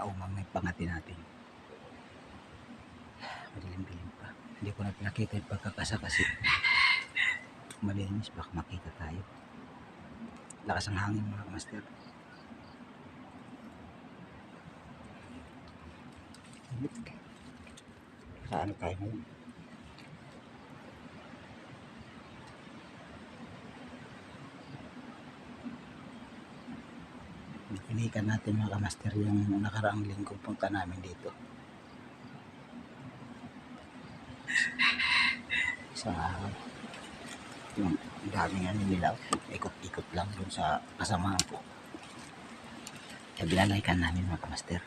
kaumang na pangati natin. Madilim-dilim pa. Hindi ko na pinakita yung pagkakasa kasi malinis, baka makita tayo. Lakas ang hangin mga kamaster. Saan tayo ngayon? Pinikan natin mga kamaster yung nakaraang linggo punta namin dito. Sa yung daming nilaw, ikot-ikot lang dun sa kasamahan ko. Kaya binalaykan namin mga kamaster.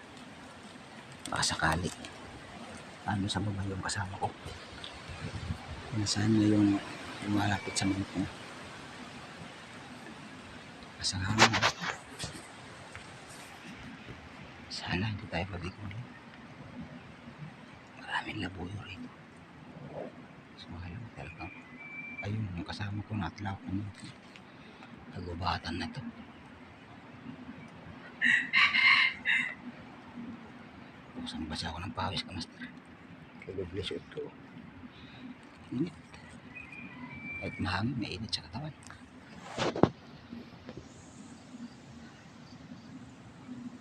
Baka sakali ano sa baba yung kasama ko. Nasaan na yung lumalapit sa manok mo. Kasama. Sana hindi tayo mabigmuli. Maraming labuyo rito. So ngayon talagang ayun yung kasama ko natlaw ko nito. Nagubatan na to. Buksan basa ako ng pawis kamaster. Kagublis ito. Init. Kahit mahangin, may init sa katawan.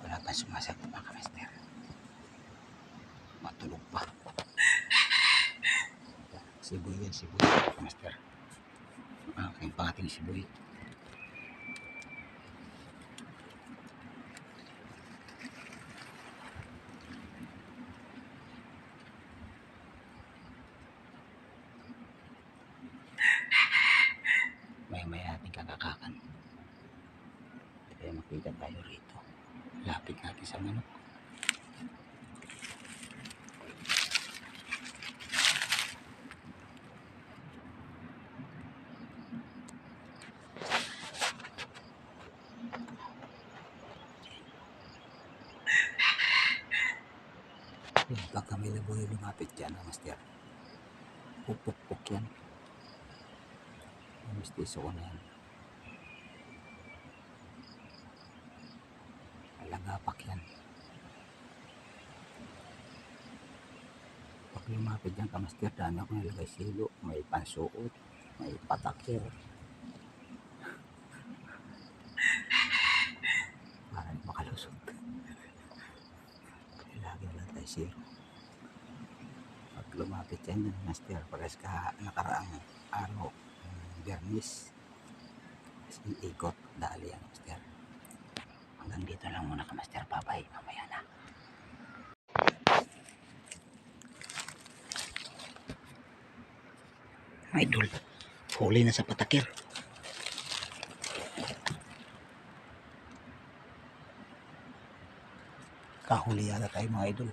Wala pa sumasagot mga kamaster. Matulog pa. Siboy yan, siboy kamaster. Aking pangating siboy. Maya-maya ating kakakakan. Kaya makita tayo rito. Lapit natin sa manok. Pagka may laboy lumapit dyan, master. Pupuk-puk yan. Mistiso ko na yan. Alagapak yan. Pag lumapit dyan kamaster, dami ako nilagay silo. May pansuot, may patakir. Parang makalusot. Lagi lang tayo silo. Pag lumapit yan master, pares ka nakaraang araw. Bernis ikot dali yan master. Hanggang dito lang muna kamaster, babay, mamaya na. Idol, huli na sa patakir. Kahuli yata tayo mga idol.